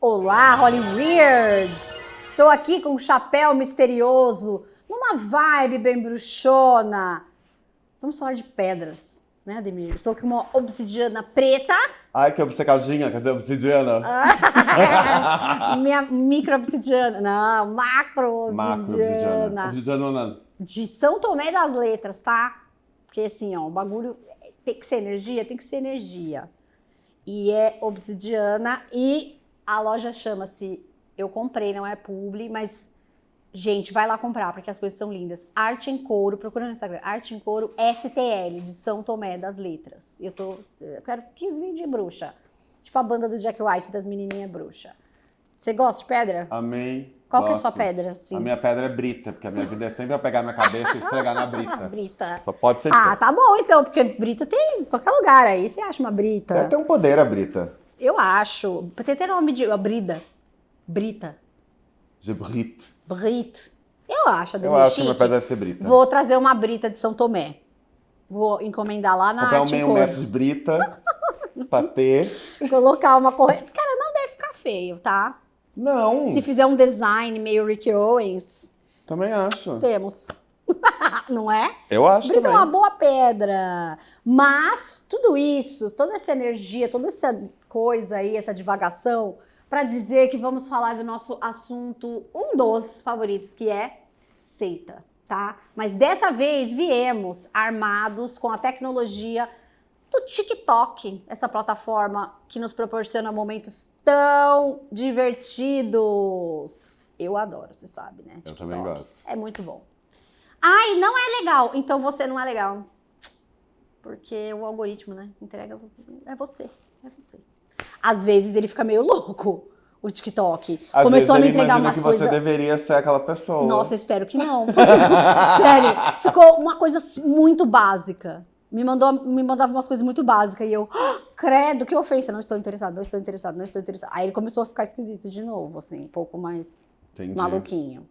Olá, Hollyweirds! Estou aqui com um chapéu misterioso, numa vibe bem bruxona. Vamos falar de pedras, né, Ademir? Estou com uma obsidiana preta. Ai, que obcecadinha, quer dizer, obsidiana. Minha micro-obsidiana. Não, macro-obsidiana. Macro-obsidiana. Obsidianona. De São Tomé das Letras, tá? Porque assim, ó, o bagulho tem que ser energia, tem que ser energia. E é obsidiana e a loja chama-se, eu comprei, não é publi, mas, gente, vai lá comprar, porque as coisas são lindas. Arte em Couro, procura no Instagram, Arte em Couro STL, de São Tomé das Letras. Eu quero 15 vídeos de bruxa. Tipo a banda do Jack White, das menininhas bruxa. Você gosta de pedra? Amei. Qual que é a gosto. sua pedra? Sim. A minha pedra é brita, porque a minha vida é sempre eu pegar minha cabeça e esfregar na brita. Brita. Só pode ser Ah, tá bom então, porque brita tem em qualquer lugar aí. Você acha uma brita? Deve ter um poder a brita. Eu acho. Tem até nome de brida. Brita. De brita. Brit. Eu acho, Eu acho que minha pedra deve ser brita. Vou trazer uma brita de São Tomé. Vou encomendar lá na Comprar Arte um em meio Couro. metro de brita pra ter. Colocar uma corrente. Cara, não deve ficar feio, tá? Não, Se fizer um design meio Rick Owens, também acho. temos. Não é? Eu acho Brita é também. uma boa pedra. Mas tudo isso, toda essa energia, toda essa coisa aí, essa divagação, para dizer que vamos falar do nosso assunto, um dos favoritos, que é seita, tá? Mas dessa vez viemos armados com a tecnologia do TikTok, essa plataforma que nos proporciona momentos tão divertidos. Eu adoro, você sabe, né? Eu TikTok. também gosto. É muito bom. Ai, não é legal. Então você não é legal. Porque o algoritmo, né? Entrega. É você. É você. Às vezes ele fica meio louco, o TikTok. Às Começou a vezes me ele entregar imagina umas que coisas. você deveria ser aquela pessoa. Nossa, eu espero que não. Sério, ficou uma coisa muito básica. Me mandava umas coisas muito básicas e eu, credo, que ofensa, não estou interessado, não estou interessado, não estou interessado. Aí ele começou a ficar esquisito de novo, assim, um pouco mais Entendi. maluquinho.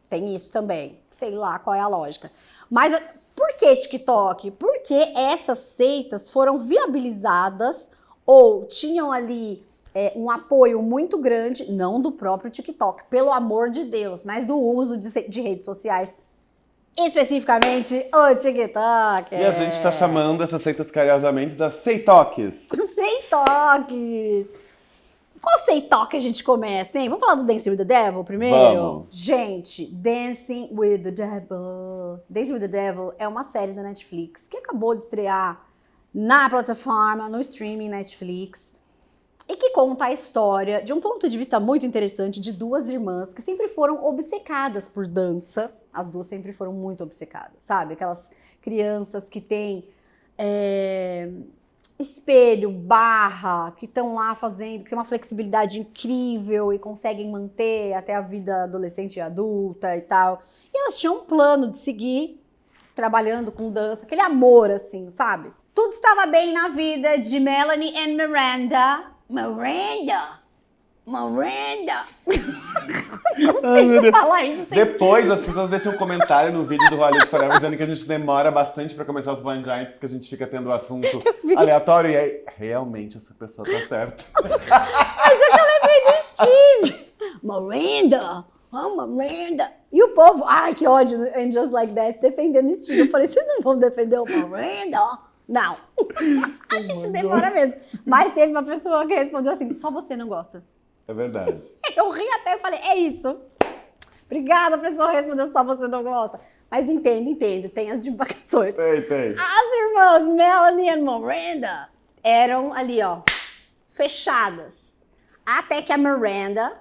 Tem isso também, sei lá qual é a lógica. Mas por que TikTok? Porque essas seitas foram viabilizadas ou tinham ali um apoio muito grande, não do próprio TikTok, pelo amor de Deus, mas do uso de redes sociais, especificamente o TikTok. E a gente tá chamando essas seitas carinhosamente das seitoques. Seitoques. Qual seitoque a gente começa, hein? Vamos falar do Dancing with the Devil primeiro? Vamos. Gente, Dancing with the Devil. Dancing with the Devil é uma série da Netflix que acabou de estrear na plataforma, no streaming Netflix, e que conta a história, de um ponto de vista muito interessante, de duas irmãs que sempre foram obcecadas por dança. As duas sempre foram muito obcecadas, sabe? Aquelas crianças que têm espelho, barra, que estão lá fazendo, que tem uma flexibilidade incrível e conseguem manter até a vida adolescente e adulta e tal. E elas tinham um plano de seguir trabalhando com dança, aquele amor, assim, sabe? Tudo estava bem na vida de Melanie e Miranda. Miranda! Não consigo falar isso sem... Depois as pessoas deixam um comentário no vídeo do Hollywood Forever dizendo que a gente demora bastante pra começar os Blind Giants, que a gente fica tendo assunto aleatório e aí realmente essa pessoa tá certa. Mas é que eu lembrei do Steve. Miranda! Oh, Miranda! E o povo, ai que ódio, and just like that, defendendo o Steve. Eu falei, vocês não vão defender o Miranda? Não. A gente demora mesmo. Mas teve uma pessoa que respondeu assim, só você não gosta. É verdade. Eu ri até e falei, é isso. Obrigada, a pessoa respondeu, só você não gosta. Mas entendo, tem as divagações. Tem. As irmãs Melanie e Miranda eram ali, ó, fechadas. Até que a Miranda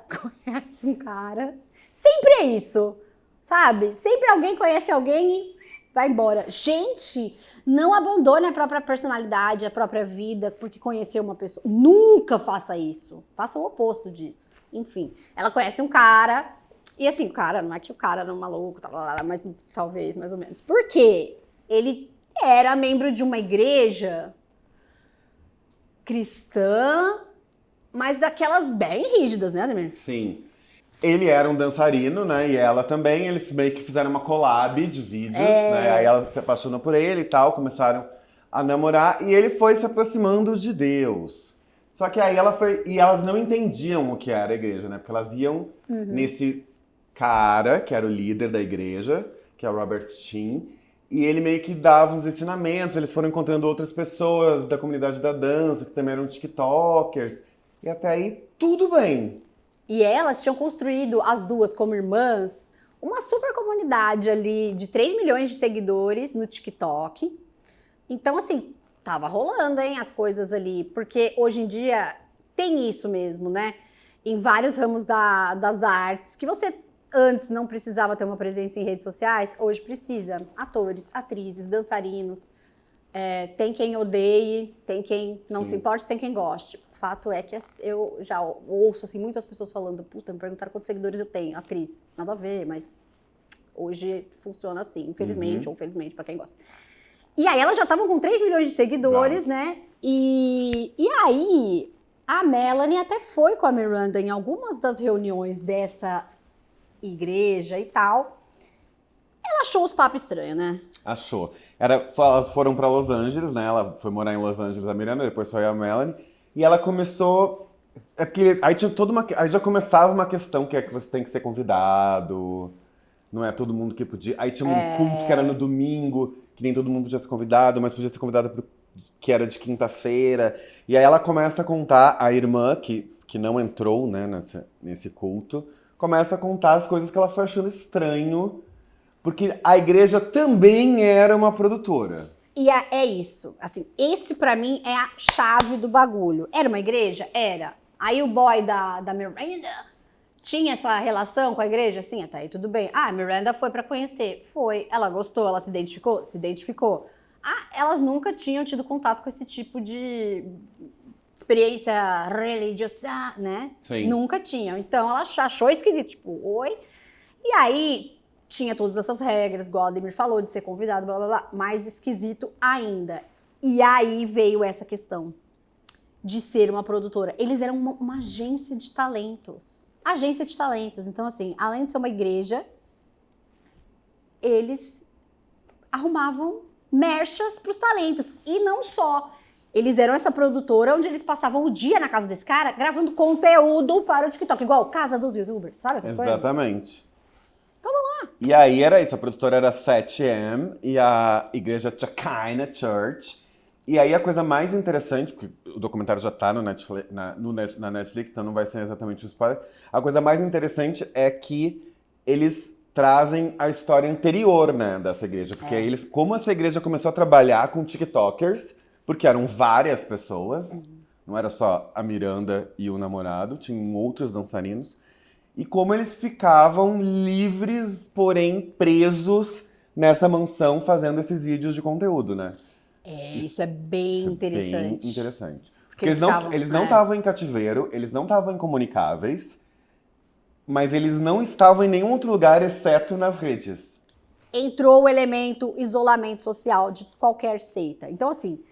conhece um cara. Sempre é isso, sabe? Sempre alguém conhece alguém e vai embora. Gente, não abandone a própria personalidade, a própria vida, porque conheceu uma pessoa. Nunca faça isso. Faça o oposto disso. Enfim, ela conhece um cara. E assim, o cara, não é que o cara era um maluco, mas talvez, mais ou menos. Por quê? Ele era membro de uma igreja cristã, mas daquelas bem rígidas, né, Ademir? Sim. Ele era um dançarino, né? E ela também. Eles meio que fizeram uma collab de vídeos, né? Aí ela se apaixonou por ele e tal, começaram a namorar. E ele foi se aproximando de Deus. Só que aí ela foi... E elas não entendiam o que era a igreja, né? Porque elas iam nesse cara, que era o líder da igreja, que é o Robert Chin, e ele meio que dava uns ensinamentos, eles foram encontrando outras pessoas da comunidade da dança, que também eram tiktokers, e até aí tudo bem. E elas tinham construído, as duas como irmãs, uma super comunidade ali de 3 milhões de seguidores no TikTok. Então, assim, tava rolando, hein, as coisas ali. Porque hoje em dia tem isso mesmo, né? Em vários ramos das artes, que você antes não precisava ter uma presença em redes sociais, hoje precisa. Atores, atrizes, dançarinos. Tem quem odeie, tem quem não se importe, tem quem goste. O fato é que eu já ouço assim, muitas pessoas falando, puta, me perguntaram quantos seguidores eu tenho, atriz. Nada a ver, mas hoje funciona assim, infelizmente ou felizmente, pra quem gosta. E aí elas já estavam com 3 milhões de seguidores, né? E aí a Melanie até foi com a Miranda em algumas das reuniões dessa igreja e tal. Ela achou os papos estranhos, né? Achou. Elas foram pra Los Angeles, né? Ela foi morar em Los Angeles, a Miranda, depois foi a Melanie. E ela começou... É porque aí tinha toda uma... Aí já começava uma questão que é que você tem que ser convidado, não é todo mundo que podia. Aí tinha um culto que era no domingo, que nem todo mundo podia ser convidado, mas podia ser convidado que era de quinta-feira. E aí ela começa a contar, a irmã, que não entrou, né, nesse culto, começa a contar as coisas que ela foi achando estranho, porque a igreja também era uma produtora. E é isso, assim, esse pra mim é a chave do bagulho. Era uma igreja? Era. Aí o boy da Miranda tinha essa relação com a igreja? Sim, até aí tudo bem. Ah, a Miranda foi pra conhecer. Foi. Ela gostou? Ela se identificou? Se identificou. Ah, elas nunca tinham tido contato com esse tipo de experiência religiosa, né? Sim. Nunca tinham. Então ela achou esquisito, tipo, oi. E aí tinha todas essas regras, igual a Ademir falou, de ser convidado, blá, blá, blá, mais esquisito ainda. E aí veio essa questão de ser uma produtora. Eles eram uma agência de talentos. Agência de talentos. Então, assim, além de ser uma igreja, eles arrumavam merchas para os talentos. E não só. Eles eram essa produtora onde eles passavam o dia na casa desse cara gravando conteúdo para o TikTok. Igual Casa dos YouTubers, sabe essas coisas? Exatamente. E aí era isso, a produtora era 7M e a igreja Shekinah Church. E aí a coisa mais interessante, porque o documentário já tá no Netflix, na Netflix, então não vai ser exatamente um spoiler. A coisa mais interessante é que eles trazem a história anterior, né, dessa igreja. Porque aí eles, como essa igreja começou a trabalhar com TikTokers, porque eram várias pessoas, não era só a Miranda e o namorado, tinham outros dançarinos. E como eles ficavam livres, porém presos nessa mansão fazendo esses vídeos de conteúdo, né? Isso é bem interessante. Bem interessante. Porque eles eles não estavam em cativeiro, eles não estavam incomunicáveis, mas eles não estavam em nenhum outro lugar exceto nas redes. Entrou o elemento isolamento social de qualquer seita. Então, assim,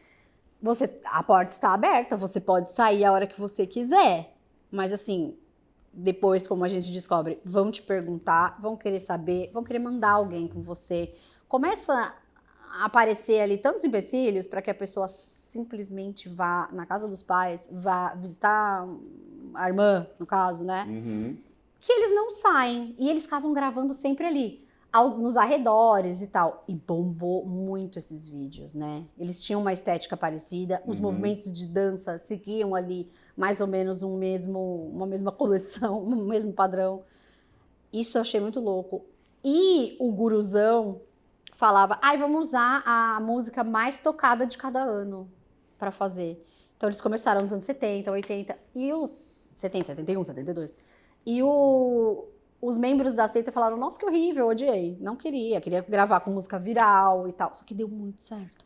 a porta está aberta, você pode sair a hora que você quiser. Mas, assim, depois, como a gente descobre, vão te perguntar, vão querer saber, vão querer mandar alguém com você. Começa a aparecer ali tantos empecilhos para que a pessoa simplesmente vá na casa dos pais, vá visitar a irmã, no caso, né? Que eles não saem. E eles ficavam gravando sempre ali, nos arredores e tal. E bombou muito esses vídeos, né? Eles tinham uma estética parecida, os movimentos de dança seguiam ali mais ou menos uma mesma coleção, um mesmo padrão. Isso eu achei muito louco. E o guruzão falava, vamos usar a música mais tocada de cada ano para fazer. Então eles começaram nos anos 70, 80, e os 70, 71, 72. E os membros da seita falaram, nossa, que horrível, odiei. Não queria gravar com música viral e tal. Só que deu muito certo.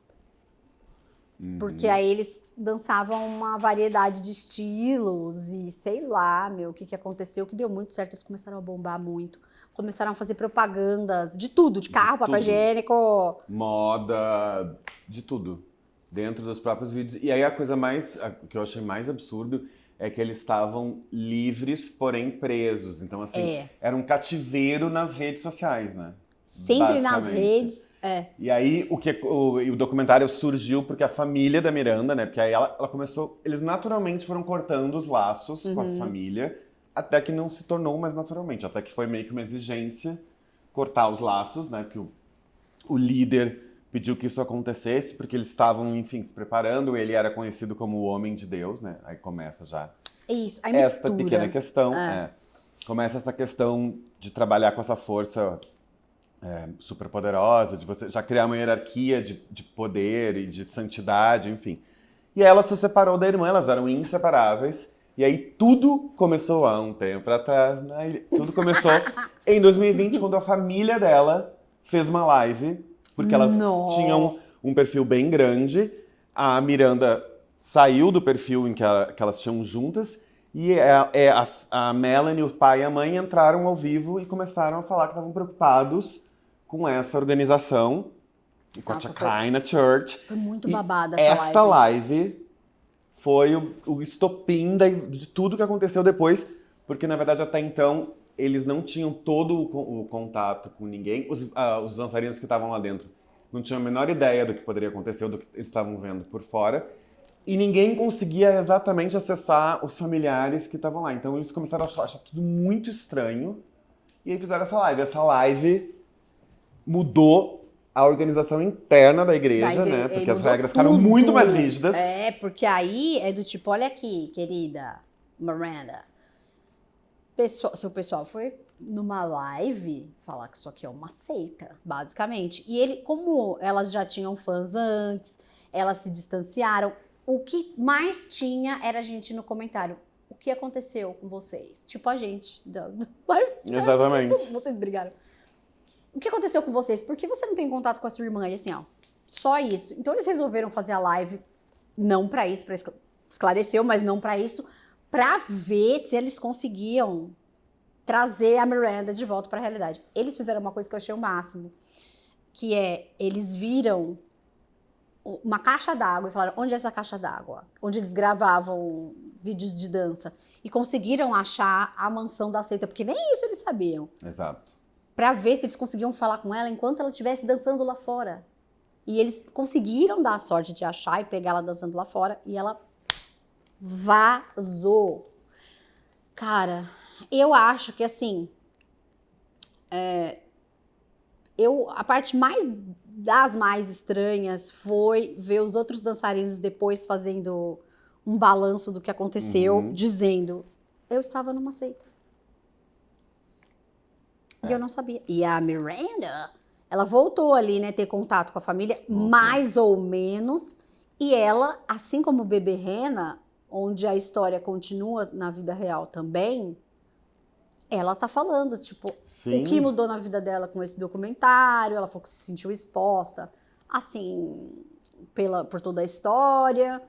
Porque aí eles dançavam uma variedade de estilos e sei lá, o que aconteceu, que deu muito certo. Eles começaram a bombar muito. Começaram a fazer propagandas de tudo, de carro, papel higiênico. Moda, de tudo. Dentro dos próprios vídeos. E aí a que eu achei mais absurdo é que eles estavam livres, porém presos. Então, assim, era um cativeiro nas redes sociais, né? Sempre nas Basicamente. redes. E aí o documentário surgiu porque a família da Miranda, né? Porque aí ela começou. Eles naturalmente foram cortando os laços com a família, até que não se tornou mais naturalmente. Até que foi meio que uma exigência cortar os laços, né? Que o líder pediu que isso acontecesse, porque eles estavam, enfim, se preparando. Ele era conhecido como o Homem de Deus, né? Aí começa já Isso, aí esta mistura. pequena questão. Começa essa questão de trabalhar com essa força super poderosa, de você já criar uma hierarquia de poder e de santidade, enfim. E ela se separou da irmã, elas eram inseparáveis. E aí tudo começou há um tempo atrás, né? Tudo começou em 2020, quando a família dela fez uma live, porque elas tinham um perfil bem grande. A Miranda saiu do perfil em que elas tinham juntas, e a Melanie, o pai e a mãe entraram ao vivo e começaram a falar que estavam preocupados com essa organização, com a Shekinah Church. Foi muito E babada essa esta live foi o estopim de tudo que aconteceu depois, porque na verdade até então eles não tinham todo o contato com ninguém. Os dançarinos que estavam lá dentro não tinham a menor ideia do que poderia acontecer, do que eles estavam vendo por fora. E ninguém conseguia exatamente acessar os familiares que estavam lá. Então eles começaram a achar tudo muito estranho. E aí fizeram essa live. Essa live mudou a organização interna da igreja, né? Porque as regras ficaram muito mais rígidas. Porque aí é do tipo, olha aqui, querida Miranda. Seu pessoal foi numa live falar que isso aqui é uma seita, basicamente. E como elas já tinham fãs antes, elas se distanciaram. O que mais tinha era gente no comentário. O que aconteceu com vocês? Tipo a gente. Exatamente. Vocês brigaram. O que aconteceu com vocês? Por que você não tem contato com a sua irmã? E assim, ó, só isso. Então eles resolveram fazer a live, não pra isso, esclareceu, mas não pra isso, pra ver se eles conseguiam trazer a Miranda de volta pra realidade. Eles fizeram uma coisa que eu achei o máximo, que eles viram uma caixa d'água e falaram, onde é essa caixa d'água? Onde eles gravavam vídeos de dança. E conseguiram achar a mansão da seita, porque nem isso eles sabiam. Exato. Pra ver se eles conseguiam falar com ela enquanto ela estivesse dançando lá fora. E eles conseguiram dar a sorte de achar e pegar ela dançando lá fora. E ela vazou. Cara, eu acho que assim... a parte das mais estranhas foi ver os outros dançarinos depois fazendo um balanço do que aconteceu, dizendo, eu estava numa seita. E eu não sabia. E a Miranda, ela voltou ali, né, ter contato com a família, mais ou menos. E ela, assim como o Bebê Rena, onde a história continua na vida real também, ela tá falando, tipo, o que mudou na vida dela com esse documentário. Ela falou que se sentiu exposta, assim, por toda a história.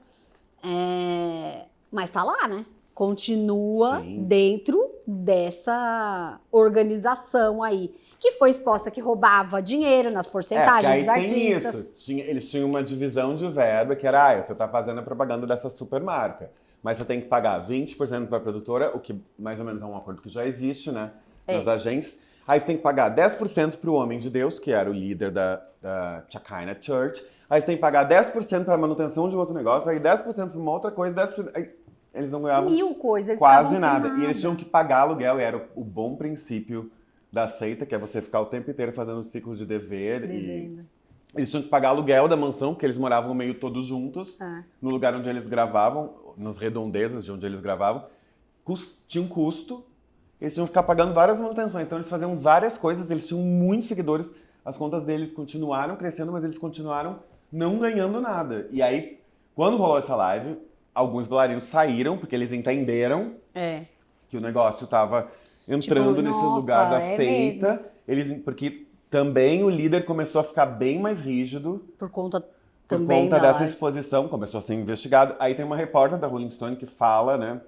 Mas tá lá, né? Continua dentro dessa organização aí, que foi exposta que roubava dinheiro nas porcentagens dos artistas. Eles tinham uma divisão de verba que era, você tá fazendo a propaganda dessa super marca, mas você tem que pagar 20% para a produtora, o que mais ou menos é um acordo que já existe, né, nas agências. Aí você tem que pagar 10% para o Homem de Deus, que era o líder da Shekinah Church. Aí você tem que pagar 10% para a manutenção de outro negócio, aí 10% para uma outra coisa, 10%... Aí eles não ganhavam quase nada. E eles tinham que pagar aluguel, e era o bom princípio da seita, que é você ficar o tempo inteiro fazendo um ciclo de dever. E eles tinham que pagar aluguel da mansão, porque eles moravam meio todos juntos, no lugar onde eles gravavam, nas redondezas de onde eles gravavam. Tinha um custo, eles tinham que ficar pagando várias manutenções. Então eles faziam várias coisas, eles tinham muitos seguidores, as contas deles continuaram crescendo, mas eles continuaram não ganhando nada. E aí, quando rolou essa live, alguns bailarinos saíram, porque eles entenderam que o negócio estava entrando nesse lugar da seita. Porque também o líder começou a ficar bem mais rígido. Por conta dessa exposição, começou a ser investigado. Aí tem uma repórter da Rolling Stone que fala, né,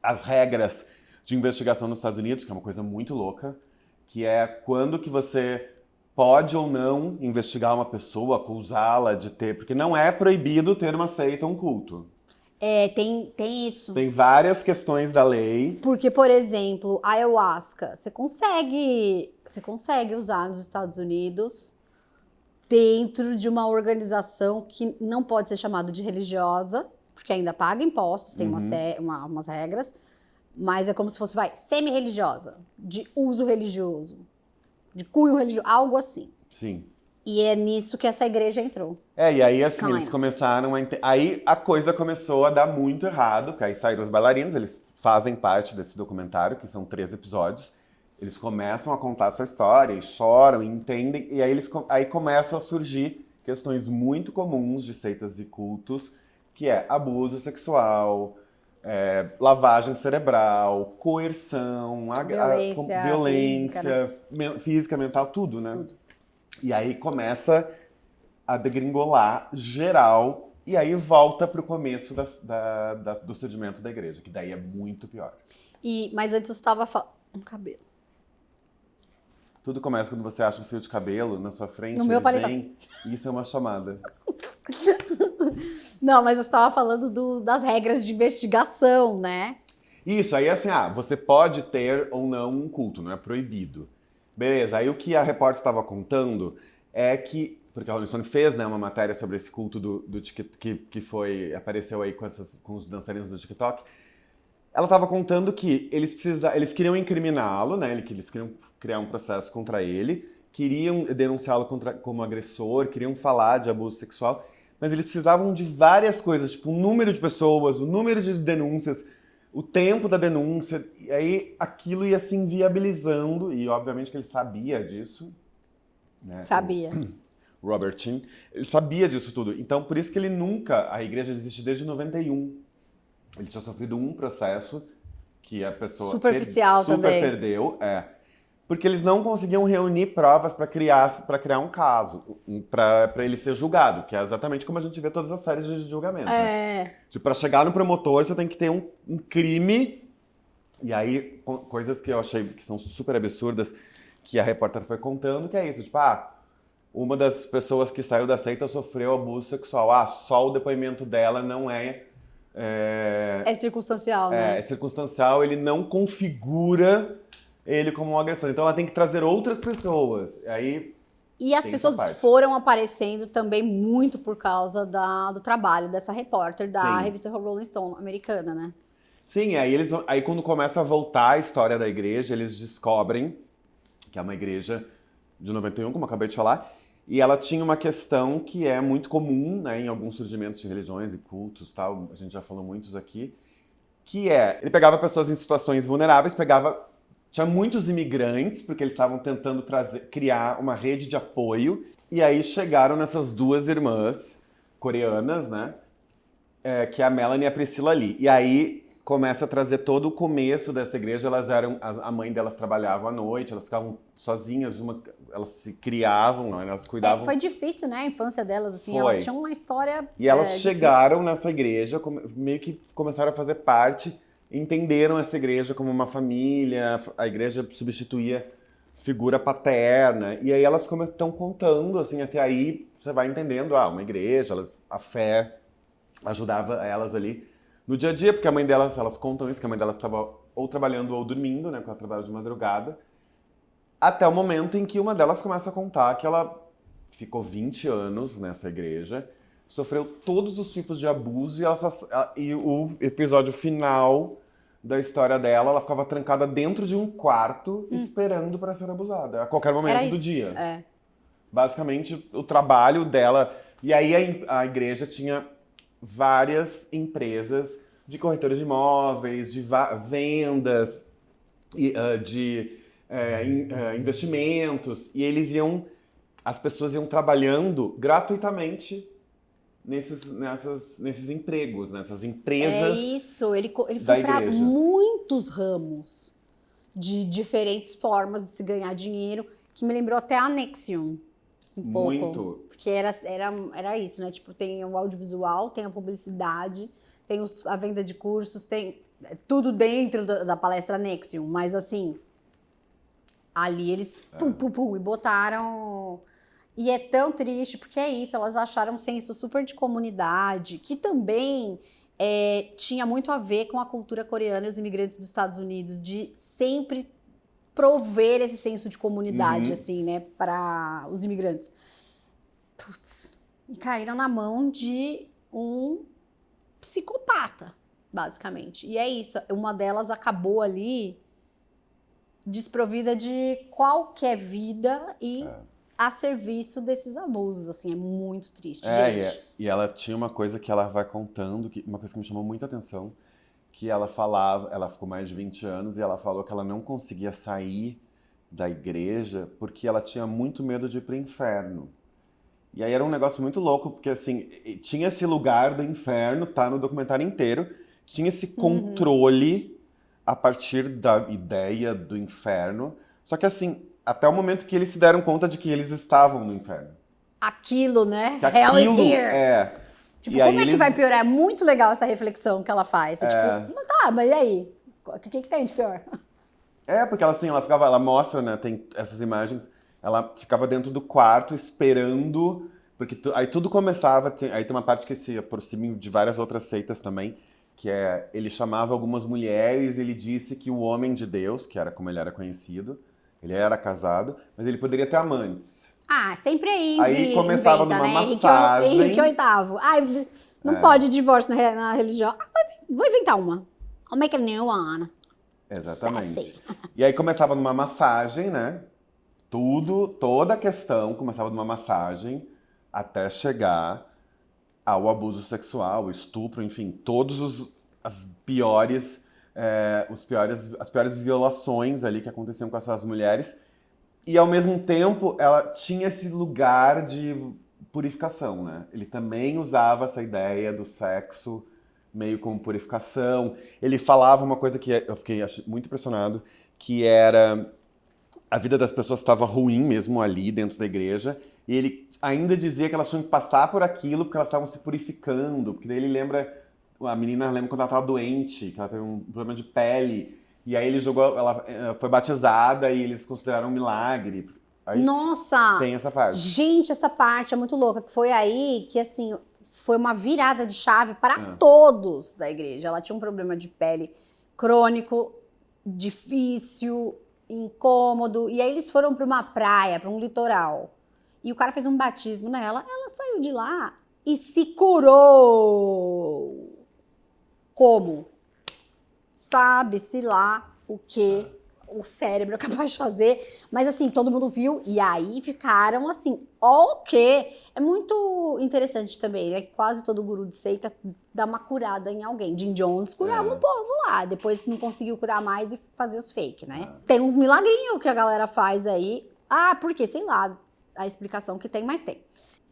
as regras de investigação nos Estados Unidos, que é uma coisa muito louca, que é quando que você pode ou não investigar uma pessoa, acusá-la de ter... Porque não é proibido ter uma seita ou um culto. Tem isso. Tem várias questões da lei. Porque, por exemplo, a ayahuasca, você consegue você consegue usar nos Estados Unidos dentro de uma organização que não pode ser chamada de religiosa, porque ainda paga impostos, tem umas regras, mas é como se fosse, semi-religiosa, de uso religioso, de cunho religioso, algo assim. Sim. E é nisso que essa igreja entrou. E aí assim, eles começaram a... Aí a coisa começou a dar muito errado, que aí saíram os bailarinos, eles fazem parte desse documentário, que são 3 episódios. Eles começam a contar a sua história, e choram, e entendem, e aí começam a surgir questões muito comuns de seitas e cultos, que é abuso sexual, lavagem cerebral, coerção, violência física, mental, tudo, né? Tudo. E aí começa a degringolar geral, e aí volta para o começo do surgimento da igreja, que daí é muito pior. Mas antes você estava falando... cabelo. Tudo começa quando você acha um fio de cabelo na sua frente, no meu paletó. Isso é uma chamada. Não, mas você estava falando das regras de investigação, né? Isso, aí assim, você pode ter ou não um culto, não é proibido. Beleza, aí o que a repórter estava contando é que, porque a Rolling Stone fez, né, uma matéria sobre esse culto do TikTok, que apareceu aí com os dançarinos do TikTok. Ela estava contando que eles queriam incriminá-lo, né? Eles queriam criar um processo contra ele, queriam denunciá-lo como agressor, queriam falar de abuso sexual, mas eles precisavam de várias coisas, tipo o número de pessoas, o número de denúncias, o tempo da denúncia, e aí aquilo ia se inviabilizando, e obviamente que ele sabia disso. Né? Sabia. O Robertinho, ele sabia disso tudo. Então, por isso que a igreja existe desde 91. Ele tinha sofrido um processo que a pessoa superficial também perdeu, porque eles não conseguiam reunir provas para criar um caso, para ele ser julgado, que é exatamente como a gente vê todas as séries de julgamento. Né? Para chegar no promotor, você tem que ter um crime, e aí coisas que eu achei que são super absurdas, que a repórter foi contando, que é isso, tipo, uma das pessoas que saiu da seita sofreu abuso sexual, só o depoimento dela não é circunstancial, né? É circunstancial, ele não configura ele como um agressor. Então ela tem que trazer outras pessoas. E as pessoas foram aparecendo também muito por causa do trabalho dessa repórter da revista Rolling Stone americana, né? Sim, aí quando começa a voltar a história da igreja, eles descobrem que é uma igreja de 91, como eu acabei de falar, e ela tinha uma questão que é muito comum, né, em alguns surgimentos de religiões e cultos, tal, a gente já falou muitos aqui, que ele pegava pessoas em situações vulneráveis, tinha muitos imigrantes, porque eles estavam tentando criar uma rede de apoio, e aí chegaram nessas 2 irmãs coreanas, né, que é a Melanie e a Priscila Lee. E aí começa a trazer todo o começo dessa igreja. A mãe delas trabalhava à noite, elas ficavam sozinhas, elas se criavam, elas cuidavam. Foi difícil, né, a infância delas, assim, elas tinham uma história E elas chegaram nessa igreja, meio que começaram a fazer parte, entenderam essa igreja como uma família, a igreja substituía figura paterna, e aí elas estão contando, assim, até aí você vai entendendo, uma igreja, a fé ajudava elas ali no dia a dia, porque a mãe delas, elas contam isso, que a mãe delas estava ou trabalhando ou dormindo, né, porque ela trabalha de madrugada, até o momento em que uma delas começa a contar que ela ficou 20 anos nessa igreja, sofreu todos os tipos de abuso, e o episódio final da história dela, ela ficava trancada dentro de um quarto esperando para ser abusada, a qualquer momento do dia. Basicamente, o trabalho dela... E aí a igreja tinha várias empresas de corretores de imóveis, de vendas, de investimentos, e as pessoas iam trabalhando gratuitamente nesses empregos, nessas empresas. Ele foi para muitos ramos de diferentes formas de se ganhar dinheiro, que me lembrou até a Nexium. Muito. Porque era isso, né? Tipo, tem o audiovisual, tem a publicidade, tem a venda de cursos, tem tudo dentro da palestra Nexium. Mas, assim, ali eles e botaram... E é tão triste, porque é isso, elas acharam um senso super de comunidade, que também tinha muito a ver com a cultura coreana e os imigrantes dos Estados Unidos, de sempre prover esse senso de comunidade, Uhum. assim, né, para os imigrantes. Putz, e caíram na mão de um psicopata, basicamente. E é isso, uma delas acabou ali desprovida de qualquer vida e a serviço desses abusos, assim, é muito triste, gente. E ela tinha uma coisa que ela vai contando, uma coisa que me chamou muita atenção, que ela falava, ela ficou mais de 20 anos e ela falou que ela não conseguia sair da igreja porque ela tinha muito medo de ir pro inferno. E aí era um negócio muito louco, porque assim, tinha esse lugar do inferno, tá no documentário inteiro, tinha esse controle a partir da ideia do inferno, só que assim, até o momento que eles se deram conta de que eles estavam no inferno. Aquilo, né? Que Hell is aquilo here. Tipo, E como aí é que eles. vai piorar? É muito legal essa reflexão que ela faz. É tipo, tá, mas e aí? O que tem de pior? Porque ela assim, ela mostra, né, tem essas imagens, ela ficava dentro do quarto esperando, porque aí tudo começava, aí tem uma parte que se aproxima de várias outras seitas também, que é, ele chamava algumas mulheres, ele disse que o homem de Deus, que era como ele era conhecido, ele era casado, mas ele poderia ter amantes. Ah, sempre aí Aí começava inventa, numa né? massagem. Henrique VIII. Ai, não pode divórcio na religião. Vou inventar uma. I'll make a new one. Exatamente. Sassy. E aí começava numa massagem, né? Toda a questão começava numa massagem até chegar ao abuso sexual, o estupro, enfim, as piores, as piores violações ali que aconteciam com essas mulheres. E ao mesmo tempo, ela tinha esse lugar de purificação, né? Ele também usava essa ideia do sexo meio como purificação. Ele falava uma coisa que eu fiquei muito impressionado, que era a vida das pessoas estava ruim mesmo ali dentro da igreja, e ele ainda dizia que elas tinham que passar por aquilo porque elas estavam se purificando, porque daí ele lembra, a menina lembra quando ela estava doente, que ela teve um problema de pele, e aí ele jogou, ela foi batizada e eles consideraram um milagre. Aí Nossa! tem essa parte. Gente, essa parte é muito louca. Foi aí que, assim, foi uma virada de chave para todos da igreja. Ela tinha um problema de pele crônico, difícil, incômodo. E aí eles foram para uma praia, para um litoral. E o cara fez um batismo nela. Ela saiu de lá e se curou. Como? Sabe-se lá o que o cérebro é capaz de fazer, mas assim, todo mundo viu e aí ficaram assim, ok. É muito interessante também, né? Quase todo guru de seita dá uma curada em alguém. Jim Jones curava um povo lá, depois não conseguiu curar mais e fazer os fake, né? Tem uns milagrinhos que a galera faz aí. Ah, por quê? Sei lá a explicação que tem, mas tem.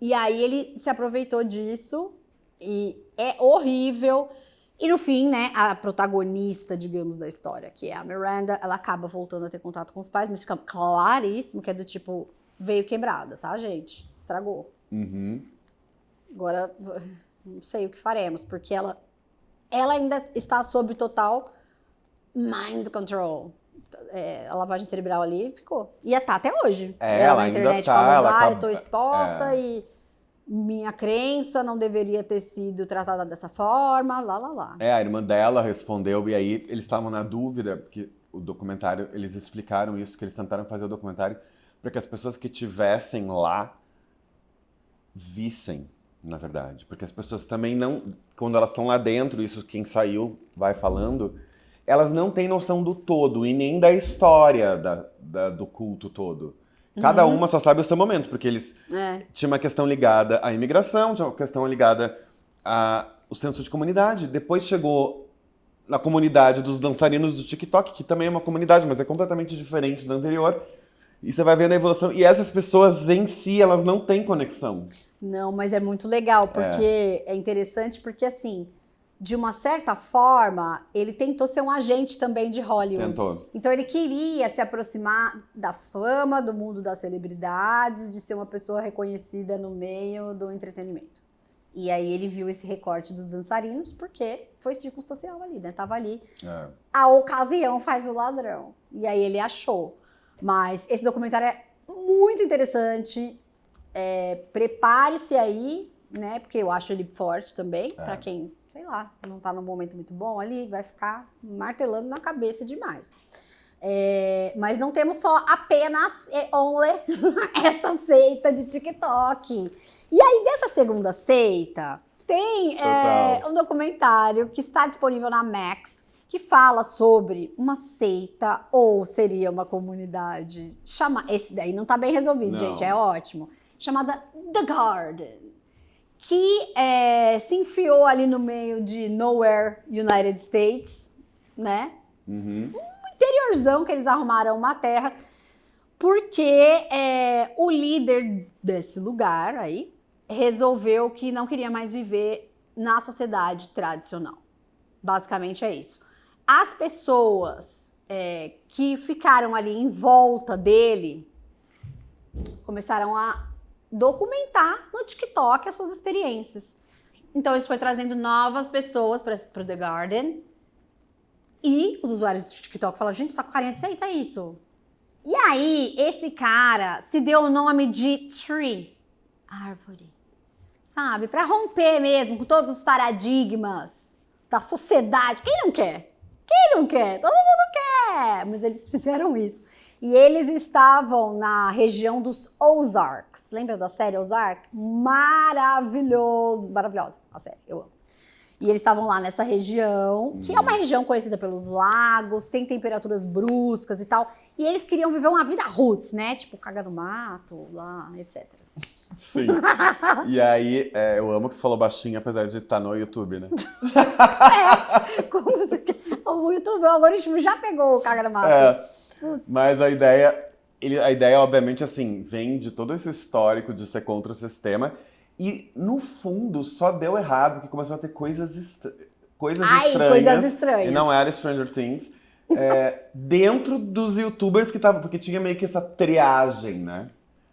E aí ele se aproveitou disso e é horrível. E no fim, né, a protagonista, digamos, da história, que é a Miranda, ela acaba voltando a ter contato com os pais, mas fica claríssimo que é do tipo, veio quebrada, tá, gente? Estragou. Agora, não sei o que faremos, porque ela ainda está sob total mind control. A lavagem cerebral ali ficou. E tá até hoje. Ela na ainda internet tá, falando, eu tô exposta e minha crença não deveria ter sido tratada dessa forma, lá. A irmã dela respondeu, e aí eles estavam na dúvida, porque o documentário, eles explicaram isso, que eles tentaram fazer o documentário para que as pessoas que estivessem lá vissem, na verdade. Porque as pessoas também não, quando elas estão lá dentro, isso quem saiu vai falando, elas não têm noção do todo e nem da história do culto todo. Cada uma só sabe o seu momento, porque eles tinham uma questão ligada à imigração, tinha uma questão ligada ao senso de comunidade. Depois chegou na comunidade dos dançarinos do TikTok, que também é uma comunidade, mas é completamente diferente da anterior. E você vai vendo a evolução. E essas pessoas em si, elas não têm conexão. Não, mas é muito legal, porque é interessante, porque assim, de uma certa forma, ele tentou ser um agente também de Hollywood. Tentou. Então ele queria se aproximar da fama, do mundo das celebridades, de ser uma pessoa reconhecida no meio do entretenimento. E aí ele viu esse recorte dos dançarinos, porque foi circunstancial ali, né? Tava ali. A ocasião faz o ladrão. E aí ele achou. Mas esse documentário é muito interessante. Prepare-se aí, né? Porque eu acho ele forte também, pra quem, sei lá, não tá num momento muito bom ali, vai ficar martelando na cabeça demais. Mas não temos só apenas only essa seita de TikTok. E aí, dessa segunda seita, tem um documentário que está disponível na Max, que fala sobre uma seita ou seria uma comunidade. Esse daí não tá bem resolvido, gente, é ótimo. Chamada The Garden, que se enfiou ali no meio de Nowhere, United States, né? Um interiorzão que eles arrumaram uma terra, porque o líder desse lugar aí resolveu que não queria mais viver na sociedade tradicional. Basicamente é isso. As pessoas que ficaram ali em volta dele começaram a documentar no TikTok as suas experiências. Então isso foi trazendo novas pessoas para o The Garden. E os usuários do TikTok falaram, gente, tá com carinha de seita, é isso? E aí, esse cara se deu o nome de Tree, árvore, sabe? Pra romper mesmo com todos os paradigmas da sociedade. Quem não quer? Quem não quer? Todo mundo quer! Mas eles fizeram isso. E eles estavam na região dos Ozarks. Lembra da série Ozark? Maravilhosa a série, eu amo. E eles estavam lá nessa região, que é uma região conhecida pelos lagos, tem temperaturas bruscas e tal. E eles queriam viver uma vida roots, né? Tipo, cagar no mato, lá, etc. Sim. E aí, eu amo que você falou baixinho, apesar de estar no YouTube, né? O YouTube, o algoritmo já pegou o cagar no mato. Mas a ideia, obviamente, assim, vem de todo esse histórico de ser contra o sistema. E, no fundo, só deu errado, porque começou a ter coisas estranhas. Coisas estranhas. E não era Stranger Things. Dentro dos youtubers que estavam... Porque tinha meio que essa triagem, né?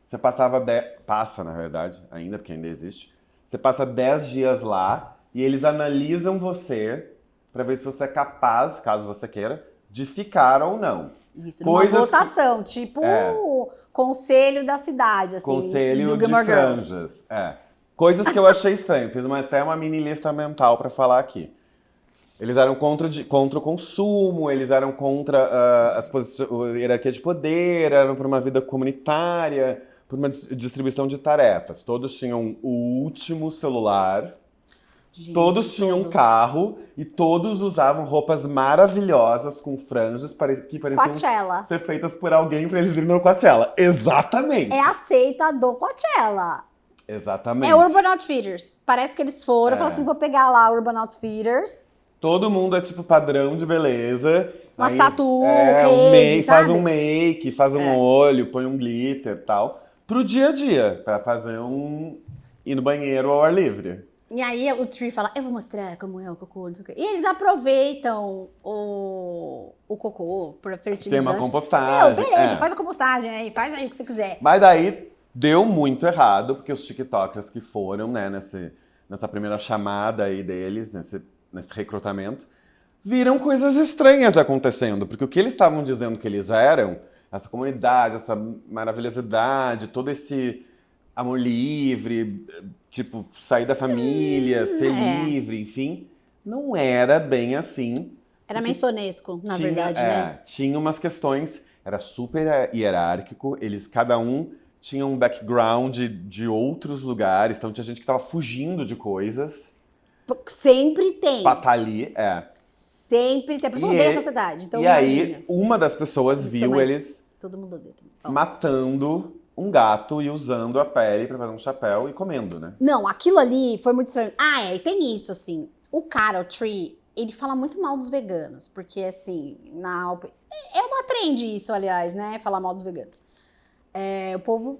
Você passa, na verdade, ainda, porque ainda existe. Você passa 10 dias lá e eles analisam você pra ver se você é capaz, caso você queira, de ficar ou não. Isso, numa votação, tipo o conselho da cidade, assim. Conselho de franjas. Coisas que eu achei estranho. Fiz até uma mini lista mental pra falar aqui. Eles eram contra o consumo, eles eram contra a hierarquia de poder, eram por uma vida comunitária, por uma distribuição de tarefas. Todos tinham o último celular, todos tinham um carro e todos usavam roupas maravilhosas com franjas que pareciam ser feitas por alguém pra eles irem no Coachella. Exatamente! É a seita do Coachella. Exatamente. É Urban Outfitters. Parece que eles foram, falaram assim, vou pegar lá Urban Outfitters. Todo mundo é tipo padrão de beleza. Umas tatu, faz um make, faz um olho, põe um glitter e tal. Pro dia a dia, pra fazer ir no banheiro ao ar livre. E aí o Tree fala, eu vou mostrar como é o cocô, não sei o quê. E eles aproveitam o cocô pra fertilizante. Tem uma compostagem. Beleza, faz a compostagem aí, faz aí o que você quiser. Mas daí deu muito errado, porque os TikTokers que foram, né, nessa primeira chamada aí deles, nesse recrutamento, viram coisas estranhas acontecendo. Porque o que eles estavam dizendo que eles eram, essa comunidade, essa maravilhosidade, todo esse amor livre, tipo, sair da família, ser livre, enfim, não era bem assim. Era mencionesco, na verdade, né? Tinha umas questões, era super hierárquico, cada um tinha um background de outros lugares, então tinha gente que tava fugindo de coisas. Sempre tem. Pra tá ali, Sempre tem. A pessoa odeia a sociedade, então imagina. Aí, uma das pessoas viu eles todo mundo odeia. matando um gato e usando a pele pra fazer um chapéu e comendo, né? Não, aquilo ali foi muito estranho. E tem isso, assim. O cara, o Tree, ele fala muito mal dos veganos, porque, assim, é uma trend isso, aliás, né? Falar mal dos veganos. O povo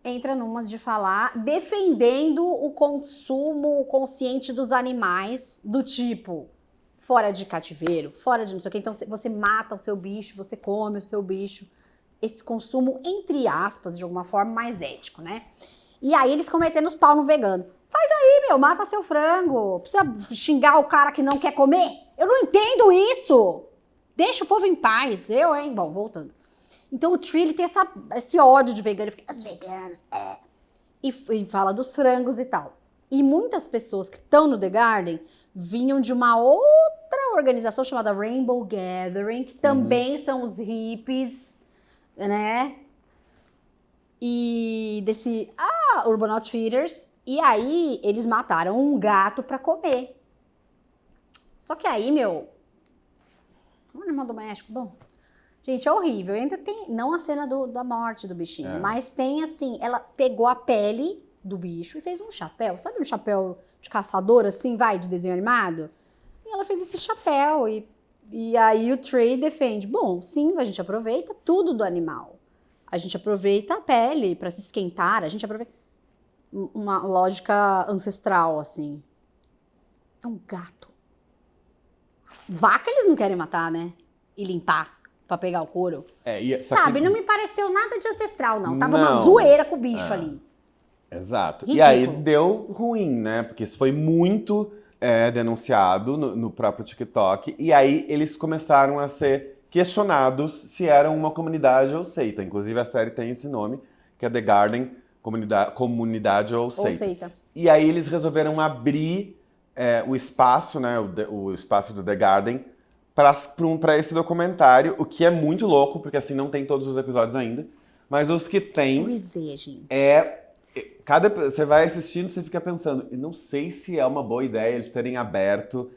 entra numas de falar defendendo o consumo consciente dos animais, do tipo, fora de cativeiro, fora de não sei o que. Então, você mata o seu bicho, você come o seu bicho. Esse consumo, entre aspas, de alguma forma, mais ético, né? E aí eles cometendo os pau no vegano. Faz aí, mata seu frango. Precisa xingar o cara que não quer comer? Eu não entendo isso. Deixa o povo em paz. Bom, voltando. Então o Tree, ele tem esse ódio de vegano. Ele fica, os veganos, E fala dos frangos e tal. E muitas pessoas que estão no The Garden vinham de uma outra outra organização chamada Rainbow Gathering, que também são os hippies, né? E desse Urban Outfitters. E aí eles mataram um gato pra comer. Só que aí, um animal doméstico, bom. Gente, é horrível. Ainda tem, não a cena da morte do bichinho, mas tem assim, ela pegou a pele do bicho e fez um chapéu. Sabe um chapéu de caçador, assim, de desenho animado? E ela fez esse chapéu e aí o Trey defende. Bom, sim, a gente aproveita tudo do animal. A gente aproveita a pele para se esquentar, a gente aproveita... Uma lógica ancestral, assim. É um gato. Vaca eles não querem matar, né? E limpar pra pegar o couro. Sabe, não me pareceu nada de ancestral, não. Tava uma zoeira com o bicho ali. Exato. Ridículo. E aí deu ruim, né? Porque isso foi muito denunciado no próprio TikTok. E aí eles começaram a ser questionados se eram uma comunidade ou seita. Inclusive a série tem esse nome, que é The Garden, comunidade ou seita. E aí eles resolveram abrir o espaço, né? O espaço do The Garden para esse documentário, o que é muito louco, porque assim não tem todos os episódios ainda. Mas os que tem você vai assistindo, você fica pensando, e não sei se é uma boa ideia eles terem aberto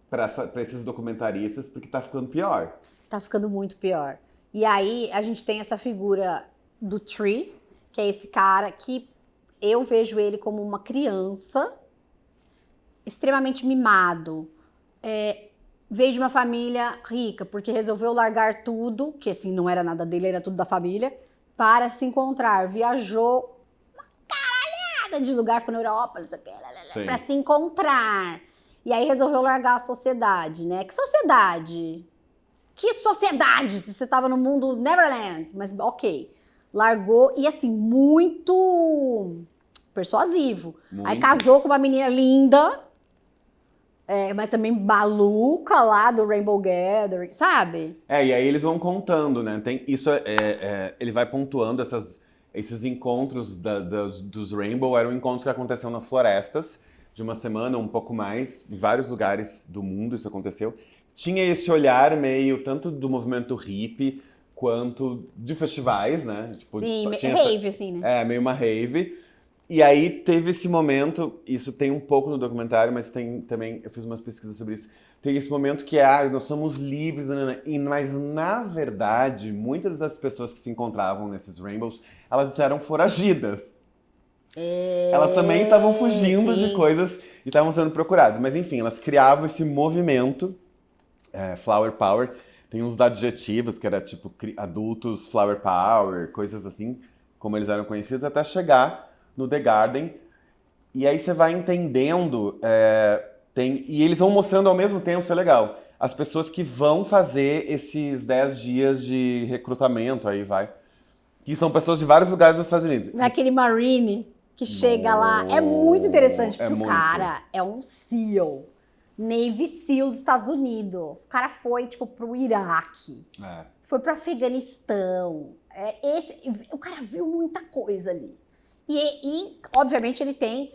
para esses documentaristas, porque tá ficando pior. Tá ficando muito pior. E aí a gente tem essa figura do Tree, que é esse cara que eu vejo ele como uma criança extremamente mimado. Veio de uma família rica, porque resolveu largar tudo, que assim não era nada dele, era tudo da família, para se encontrar. Viajou uma caralhada de lugar, ficou na Europa, não sei o que, para se encontrar. E aí resolveu largar a sociedade, né? Que sociedade? Que sociedade? Se você tava no mundo Neverland. Mas ok. Largou e assim, muito persuasivo. Muito. Aí casou com uma menina linda, mas também maluca lá do Rainbow Gathering, sabe? E aí eles vão contando, né? Ele vai pontuando esses encontros dos Rainbow, eram encontros que aconteciam nas florestas, de uma semana, um pouco mais, em vários lugares do mundo isso aconteceu. Tinha esse olhar meio, tanto do movimento hippie, quanto de festivais, né? Tipo, sim, rave, assim, né? Meio uma rave. E aí teve esse momento, isso tem um pouco no documentário, mas tem também, eu fiz umas pesquisas sobre isso, tem esse momento que nós somos livres, mas na verdade, muitas das pessoas que se encontravam nesses Rainbows, elas eram foragidas. Elas também estavam fugindo de coisas e estavam sendo procuradas. Mas enfim, elas criavam esse movimento, Flower Power, tem uns adjetivos que era tipo adultos, Flower Power, coisas assim, como eles eram conhecidos, até chegar no The Garden. E aí você vai entendendo, e eles vão mostrando ao mesmo tempo, isso é legal, as pessoas que vão fazer esses 10 dias de recrutamento, que são pessoas de vários lugares dos Estados Unidos. Naquele Marine que chega lá, é muito interessante, porque o cara é um SEAL, Navy SEAL dos Estados Unidos. O cara foi, tipo, pro Iraque, foi pro Afeganistão. O cara viu muita coisa ali. E obviamente, ele tem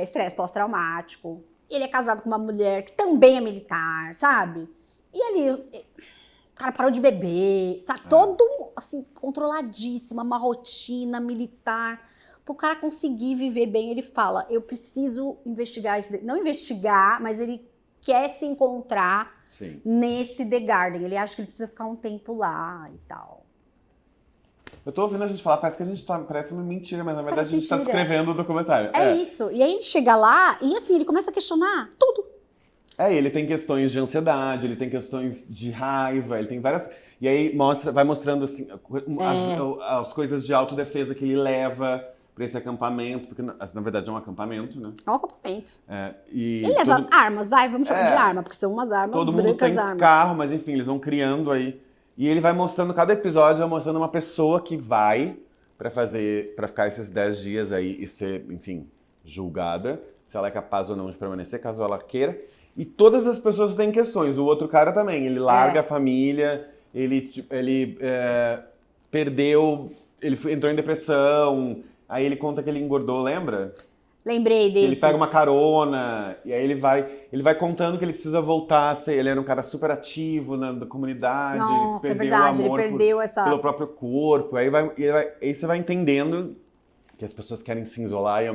estresse pós-traumático. Ele é casado com uma mulher que também é militar, sabe? E ali, o cara parou de beber, sabe? Todo, assim, controladíssimo, uma rotina militar. Para o cara conseguir viver bem, ele fala, eu preciso investigar isso. Não investigar, mas ele quer se encontrar nesse The Garden. Ele acha que ele precisa ficar um tempo lá e tal. Eu tô ouvindo a gente falar, parece uma mentira, mas na verdade a gente tá descrevendo o documentário. Isso. E aí ele chega lá e assim, ele começa a questionar tudo. Ele tem questões de ansiedade, ele tem questões de raiva, ele tem várias... E aí vai mostrando assim, as coisas de autodefesa que ele leva para esse acampamento, porque na verdade é um acampamento, né? É um acampamento. Ele leva armas, vamos chamar de arma, porque são umas armas todo mundo tem armas. Carro, mas enfim, eles vão criando aí. E ele vai mostrando, cada episódio vai mostrando uma pessoa que vai para ficar esses 10 dias aí e ser, enfim, julgada, se ela é capaz ou não de permanecer, caso ela queira. E todas as pessoas têm questões. O outro cara também, ele larga a família, ele perdeu, ele entrou em depressão, aí ele conta que ele engordou, lembra? Lembrei desse. Ele pega uma carona, e aí ele vai contando que ele precisa voltar a ser. Ele era um cara super ativo na comunidade. Nossa, ele é perdeu verdade, o amor ele perdeu essa... pelo próprio corpo. Aí você vai entendendo que as pessoas querem se isolar e ao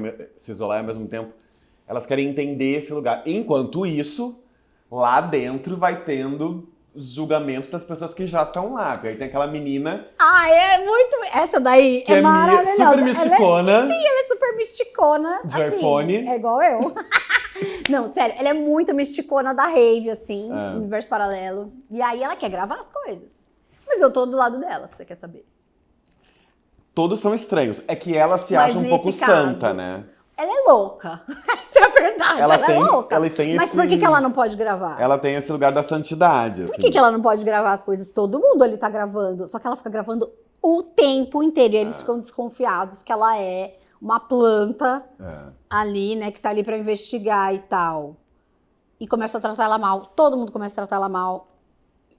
mesmo tempo elas querem entender esse lugar. Enquanto isso, lá dentro vai tendo os julgamentos das pessoas que já estão lá. Porque aí tem aquela menina... é muito... Essa daí que é maravilhosa. super misticona. Sim, ela é super misticona. Joyfone. Assim, é igual eu. Não, sério, ela é muito misticona da rave, assim, universo paralelo. E aí ela quer gravar as coisas. Mas eu tô do lado dela, se você quer saber. Todos são estranhos. É que ela se acha um pouco santa, né? Ela é louca. Essa é a verdade. Ela é louca. Mas por que ela não pode gravar? Ela tem esse lugar da santidade. Por que ela não pode gravar as coisas? Todo mundo ali tá gravando. Só que ela fica gravando o tempo inteiro. E eles ficam desconfiados que ela é uma planta ali, né? Que tá ali pra investigar e tal. E começa a tratar ela mal. Todo mundo começa a tratar ela mal.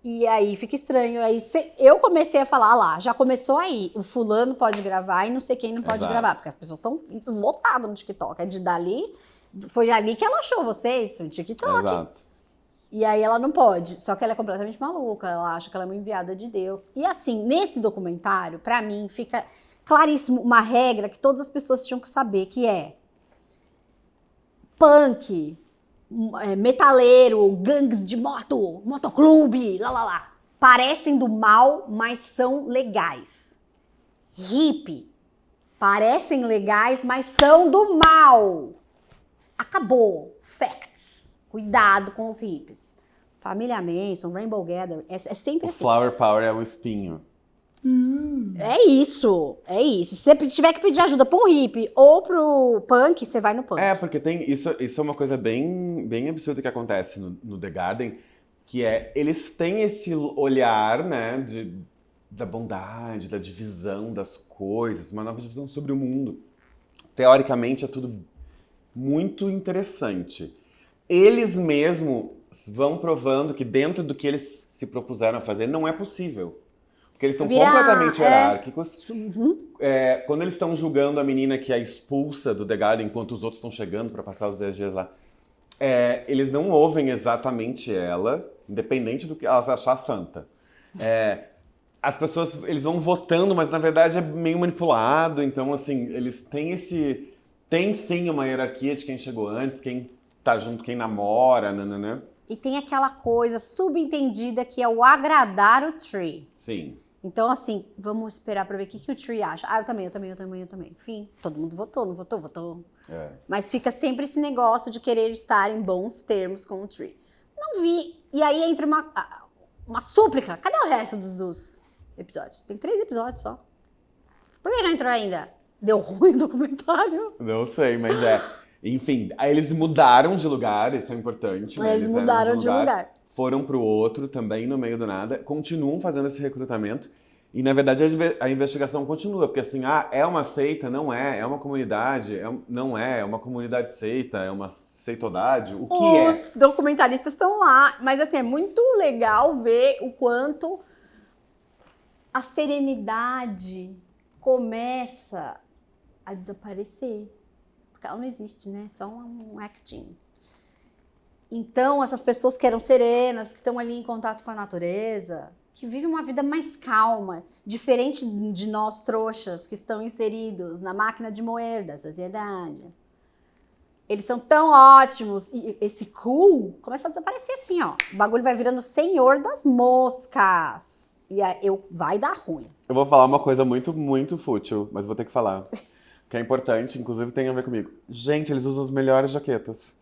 E aí fica estranho. Aí eu comecei a falar, lá, já começou aí. O fulano pode gravar e não sei quem não pode gravar. Porque as pessoas estão lotadas no TikTok. É de dali, foi ali que ela achou vocês, foi no TikTok. Exato. E aí ela não pode. Só que ela é completamente maluca. Ela acha que ela é uma enviada de Deus. E assim, nesse documentário, pra mim, fica claríssimo uma regra que todas as pessoas tinham que saber, que é punk, metaleiro, gangues de moto, motoclube, lá. Parecem do mal, mas são legais. Hippie, parecem legais, mas são do mal. Acabou. Facts. Cuidado com os hippies. Família Manson, Rainbow Gathering, é sempre assim. Flower Power é um espinho. É isso. Se você tiver que pedir ajuda pra um hippie ou pro punk, você vai no punk. Porque tem isso é uma coisa bem absurda que acontece no The Garden, que eles têm esse olhar, né, da bondade, da divisão das coisas, uma nova divisão sobre o mundo. Teoricamente é tudo muito interessante. Eles mesmos vão provando que dentro do que eles se propuseram a fazer não é possível. Porque eles estão completamente hierárquicos. Quando eles estão julgando a menina que é expulsa do The Garden enquanto os outros estão chegando para passar os 10 dias lá, eles não ouvem exatamente ela, independente do que elas achar santa. As pessoas, eles vão votando, mas na verdade é meio manipulado. Então, assim, eles têm tem sim uma hierarquia de quem chegou antes, quem tá junto, quem namora, nananã. E tem aquela coisa subentendida que é o agradar o Tree. Sim. Então, assim, vamos esperar pra ver o que o Tree acha. Eu também. Enfim, todo mundo votou, não votou. Mas fica sempre esse negócio de querer estar em bons termos com o Tree. Não vi. E aí entra uma súplica. Cadê o resto dos episódios? Tem 3 episódios só. Por que não entrou ainda? Deu ruim o documentário? Não sei, mas Enfim, aí eles mudaram de lugar, isso é importante. Né? Eles mudaram de lugar. Foram pro outro também, no meio do nada. Continuam fazendo esse recrutamento. E, na verdade, a investigação continua. Porque, assim, é uma seita? Não é. É uma comunidade? Não é. É uma comunidade seita? É uma seitodade? O que é? Os documentaristas estão lá. Mas, assim, é muito legal ver o quanto a serenidade começa a desaparecer. Porque ela não existe, né? É só um acting. Então, essas pessoas que eram serenas, que estão ali em contato com a natureza, que vivem uma vida mais calma, diferente de nós trouxas que estão inseridos na máquina de moer da sociedade. Eles são tão ótimos. E esse cool começa a desaparecer assim, ó. O bagulho vai virando senhor das moscas. E aí, vai dar ruim. Eu vou falar uma coisa muito, muito fútil, mas vou ter que falar. Que é importante, inclusive tem a ver comigo. Gente, eles usam as melhores jaquetas.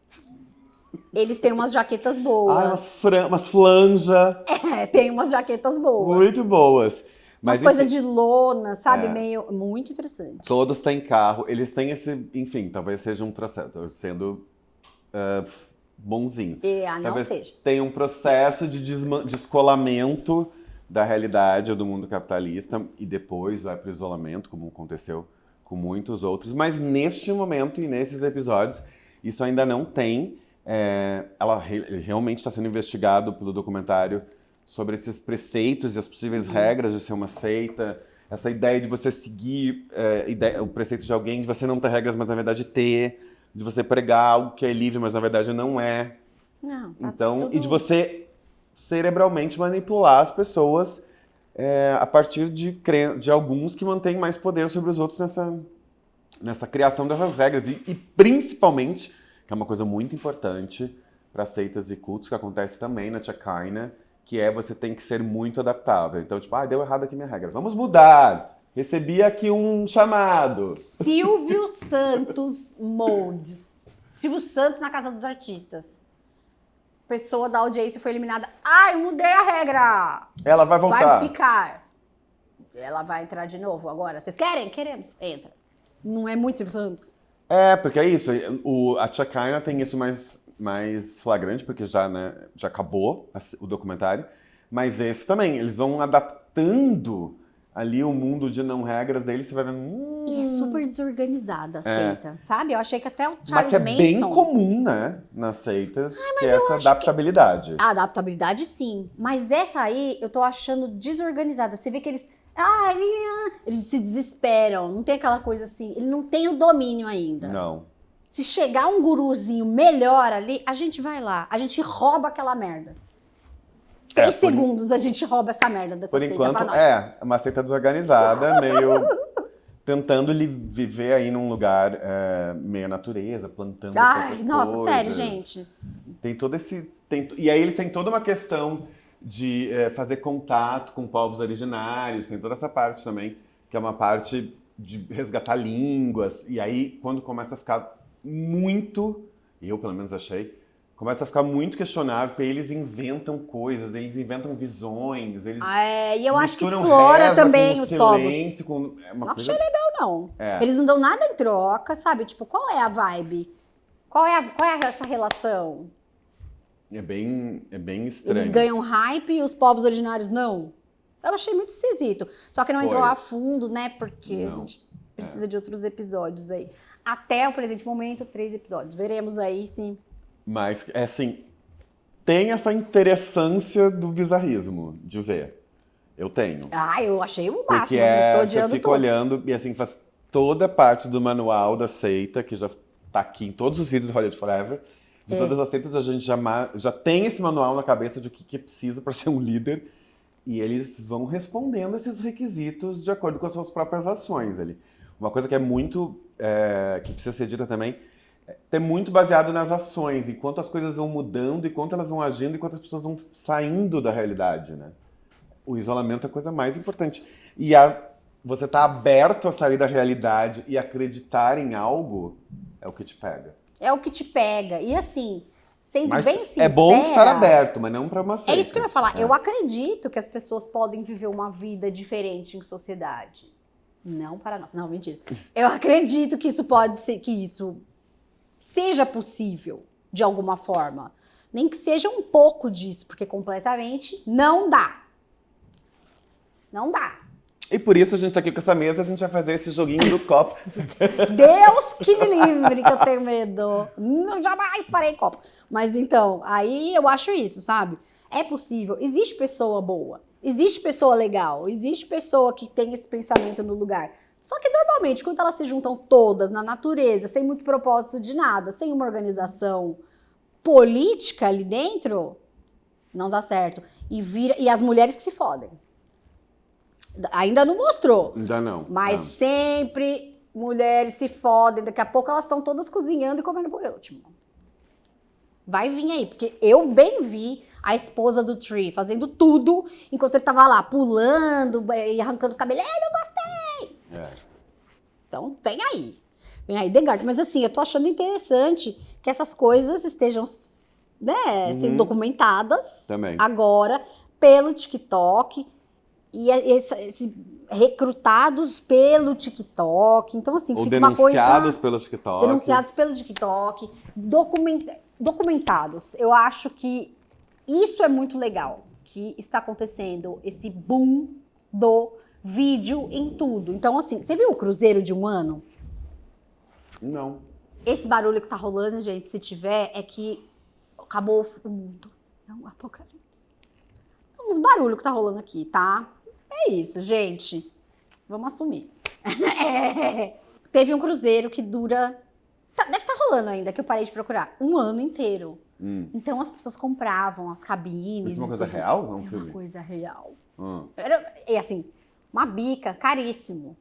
Eles têm umas jaquetas boas. Umas flanja. Tem umas jaquetas boas. Muito boas. Umas coisas de lona, sabe? Meio muito interessante. Todos têm carro. Eles têm enfim, talvez seja um processo, sendo bonzinho. Não seja. Tem um processo de descolamento da realidade ou do mundo capitalista e depois vai para o isolamento, como aconteceu com muitos outros. Mas neste momento e nesses episódios, isso ainda não tem. Ele realmente está sendo investigado pelo documentário sobre esses preceitos e as possíveis regras de ser uma seita, essa ideia de você seguir o preceito de alguém, de você não ter regras, mas na verdade ter. de você pregar algo que é livre, mas na verdade não é. Não, tá Então, tudo... e de você cerebralmente manipular as pessoas a partir de alguns que mantêm mais poder sobre os outros nessa criação dessas regras. E principalmente, que é uma coisa muito importante para seitas e cultos, que acontece também na Chacina, que é você tem que ser muito adaptável. Então, tipo, deu errado aqui minha regra. Vamos mudar. Recebi aqui um chamado. Silvio Santos Mode. Silvio Santos na Casa dos Artistas. Pessoa da audiência foi eliminada. Ai, mudei a regra. Ela vai voltar. Vai ficar. Ela vai entrar de novo agora. Vocês querem? Queremos. Entra. Não é muito Silvio Santos? Porque é isso. A Chacina tem isso mais flagrante, porque já acabou o documentário. Mas esse também. Eles vão adaptando ali o mundo de não regras deles. Você vai vendo... E é super desorganizada a seita, sabe? Eu achei que até o Mas Charles que é Manson... bem comum, né? Nas seitas, que é essa adaptabilidade. A adaptabilidade, sim. Mas essa aí, eu tô achando desorganizada. Você vê que eles... eles se desesperam. Não tem aquela coisa assim. Ele não tem o domínio ainda. Não. Se chegar um guruzinho melhor ali, a gente vai lá. A gente rouba aquela merda. 3 segundos a gente rouba essa merda dessa seita pra nós. Por enquanto, uma seita desorganizada, meio... tentando viver aí num lugar meio natureza, plantando poucas nossa, coisas. sério, gente. Tem todo e aí eles têm toda uma questão de fazer contato com povos originários, tem toda essa parte também, que é uma parte de resgatar línguas. E aí, quando começa a ficar muito, eu pelo menos achei, começa a ficar muito questionável, porque eles inventam coisas, eles inventam visões, eles E eu acho que misturam explora reza também com os silêncio, povos. Uma Não coisa... achei legal, não. É. Eles não dão nada em troca, sabe? Tipo, qual é a vibe? Qual é essa relação? É bem estranho. Eles ganham hype e os povos originários não? Eu achei muito esquisito. Só que não entrou a fundo, né? Porque a gente precisa de outros episódios aí. Até o presente momento, 3 episódios. Veremos aí, sim. Mas, assim, tem essa interessância do bizarrismo de ver. Eu tenho. Eu achei o Porque máximo, estou odiando você fica todos. olhando e, assim, faz toda parte do manual da seita, que já tá aqui em todos os vídeos do Hollywood Forever. De todas as seitas, a gente já tem esse manual na cabeça de o que é preciso para ser um líder. E eles vão respondendo esses requisitos de acordo com as suas próprias ações ali. Uma coisa que é muito... que precisa ser dita também... é muito baseado nas ações, enquanto as coisas vão mudando, enquanto elas vão agindo, enquanto as pessoas vão saindo da realidade, né? O isolamento é a coisa mais importante. E você tá aberto a sair da realidade e acreditar em algo é o que te pega. É o que te pega. E assim, sendo bem sincera... é bom estar aberto, mas não para uma seita. É isso que eu ia falar. Eu acredito que as pessoas podem viver uma vida diferente em sociedade. Não para nós. Não, mentira. Eu acredito que isso pode ser... que isso seja possível, de alguma forma. Nem que seja um pouco disso, porque completamente não dá. Não dá. E por isso a gente tá aqui com essa mesa, a gente vai fazer esse joguinho do copo. Deus que me livre, que eu tenho medo. Não, jamais parei copo. Mas então, aí eu acho isso, sabe? É possível. Existe pessoa boa. Existe pessoa legal. Existe pessoa que tem esse pensamento no lugar. Só que normalmente, quando elas se juntam todas na natureza, sem muito propósito de nada, sem uma organização política ali dentro, não dá certo. E as mulheres que se fodem. Ainda não mostrou. Ainda não. Mas sempre mulheres se fodem. Daqui a pouco elas estão todas cozinhando e comendo por último. Vai vir aí, porque eu bem vi a esposa do Tree fazendo tudo enquanto ele tava lá pulando e arrancando os cabelos. Eu não gostei! Então, vem aí. Vem aí, Degard. Mas assim, eu tô achando interessante que essas coisas estejam, né, sendo documentadas também agora pelo TikTok. E recrutados pelo TikTok. Então, assim, ou fica uma coisa... denunciados pelo TikTok. Denunciados pelo TikTok. Documentados. Eu acho que isso é muito legal. Que está acontecendo esse boom do vídeo em tudo. Então, assim, você viu o cruzeiro de um ano? Não. Esse barulho que tá rolando, gente, se tiver, é que acabou o mundo. É um apocalipse. Uns barulhos que tá rolando aqui, tá? É isso, gente. Vamos assumir. Teve um cruzeiro que dura... deve estar ano ainda que eu parei de procurar. Um ano inteiro. Então as pessoas compravam as cabines. Isso é uma coisa real? É uma coisa real. Hum. E assim, uma bica, caríssimo.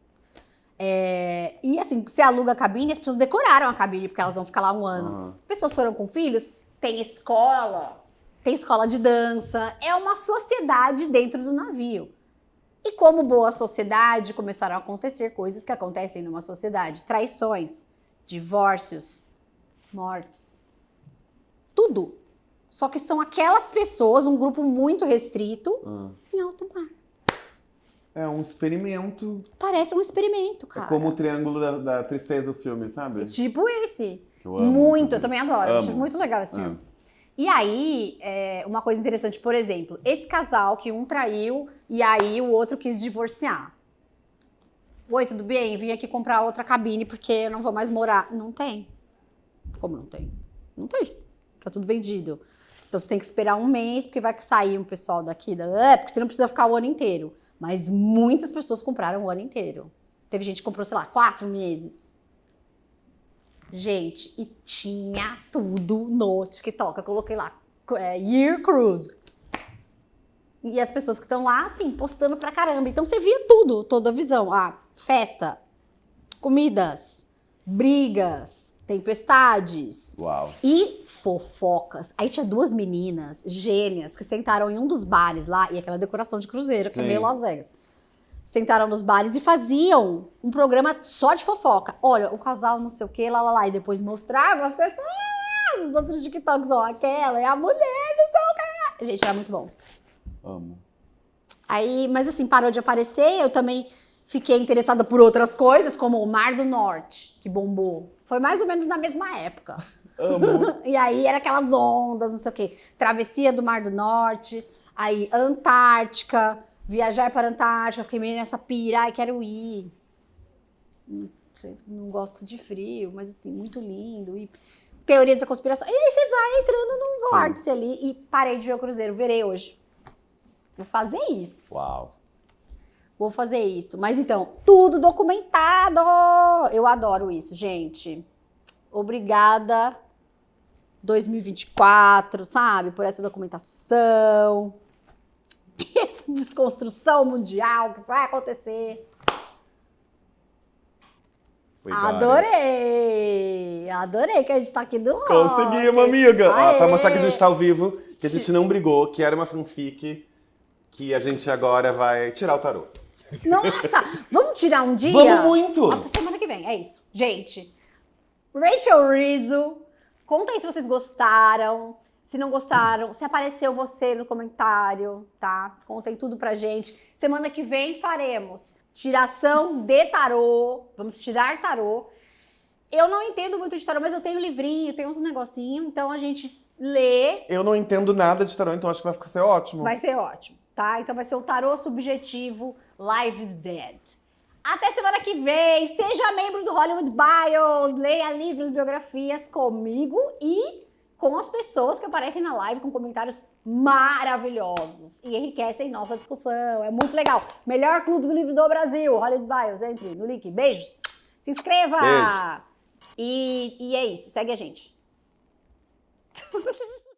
E assim, você aluga a cabine, as pessoas decoraram a cabine, porque elas vão ficar lá um ano. Pessoas foram com filhos, tem escola de dança. É uma sociedade dentro do navio. E como boa sociedade, começaram a acontecer coisas que acontecem numa sociedade. Traições, divórcios, mortes. Tudo. Só que são aquelas pessoas, um grupo muito restrito, em alto mar. É um experimento. Parece um experimento, cara. É como o Triângulo da Tristeza do filme, sabe? Tipo esse. Que eu amo, muito, eu também adoro. Eu acho Amo. muito legal esse filme. E aí, uma coisa interessante, por exemplo, esse casal que um traiu e aí o outro quis divorciar. Oi, tudo bem? Vim aqui comprar outra cabine porque eu não vou mais morar. Não tem. Como não tem? Não tem. Tá tudo vendido. Então você tem que esperar um mês, porque vai sair um pessoal daqui. Porque você não precisa ficar o ano inteiro. Mas muitas pessoas compraram o ano inteiro. Teve gente que comprou, sei lá, 4 meses. Gente, e tinha tudo no TikTok. Eu coloquei lá, Year Cruise. E as pessoas que estão lá, assim, postando pra caramba. Então você via tudo, toda a visão. Festa, comidas, brigas, tempestades. Uau. E fofocas. Aí tinha 2 meninas gênias que sentaram em um dos bares lá, e aquela decoração de cruzeiro, que é meio Las Vegas. Sentaram nos bares e faziam um programa só de fofoca. Olha, o casal não sei o que, lá. E depois mostravam as pessoas nos outros TikToks. Ó, aquela é a mulher, não sei o que. Gente, era muito bom. Amo. Aí, mas assim, parou de aparecer. Eu também fiquei interessada por outras coisas, como o Mar do Norte, que bombou. Foi mais ou menos na mesma época. Amo. E aí era aquelas ondas, não sei o quê. Travessia do Mar do Norte, aí Antártica, viajar para a Antártica. Fiquei meio nessa pira, ai, quero ir. Não gosto de frio, mas assim, muito lindo. E teorias da conspiração. E aí você vai entrando num vórtice ali e parei de ver o cruzeiro. Verei hoje. Vou fazer isso. Uau. Vou fazer isso. Mas então, tudo documentado. Eu adoro isso, gente. Obrigada, 2024, sabe? Por essa documentação. Essa desconstrução mundial que vai acontecer. Adorei! Adorei que a gente tá aqui do rock. Conseguimos, amiga! Ó, pra mostrar que a gente Aê! tá ao vivo, que a gente não brigou, que era uma fanfic, que a gente agora vai tirar o tarô. Nossa! Vamos tirar um dia? Vamos muito! Ó, semana que vem, é isso. Gente, Rachel Rizzo, conta aí se vocês gostaram, se não gostaram, se apareceu você no comentário, tá? Contem tudo pra gente. Semana que vem faremos tiração de tarô, vamos tirar tarô. Eu não entendo muito de tarô, mas eu tenho livrinho, tenho uns negocinhos, então a gente lê. Eu não entendo nada de tarô, então acho que vai ser ótimo. Vai ser ótimo, tá? Então vai ser o tarô subjetivo Life is Dead. Até semana que vem, seja membro do Hollywood Bios, leia livros, biografias comigo e com as pessoas que aparecem na live com comentários maravilhosos e enriquecem nossa discussão. É muito legal. Melhor clube do livro do Brasil, Hollywood Bios. Entre no link. Beijos. Se inscreva. Beijo. E é isso. Segue a gente.